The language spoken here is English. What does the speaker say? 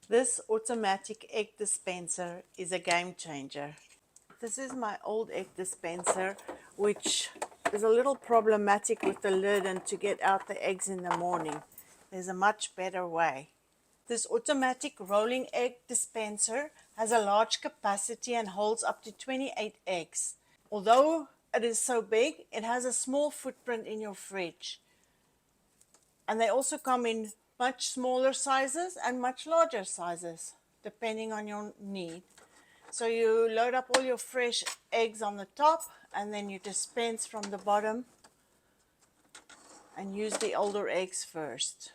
This automatic egg dispenser is a game changer. This is my old egg dispenser, which is a little problematic with the lid and to get out the eggs in the morning. There's a much better way. This automatic rolling egg dispenser has a large capacity and holds up to 28 eggs. Although it is so big, it has a small footprint in your fridge. And they also come in much smaller sizes and much larger sizes, depending on your need. So you load up all your fresh eggs on the top, and then you dispense from the bottom and use the older eggs first.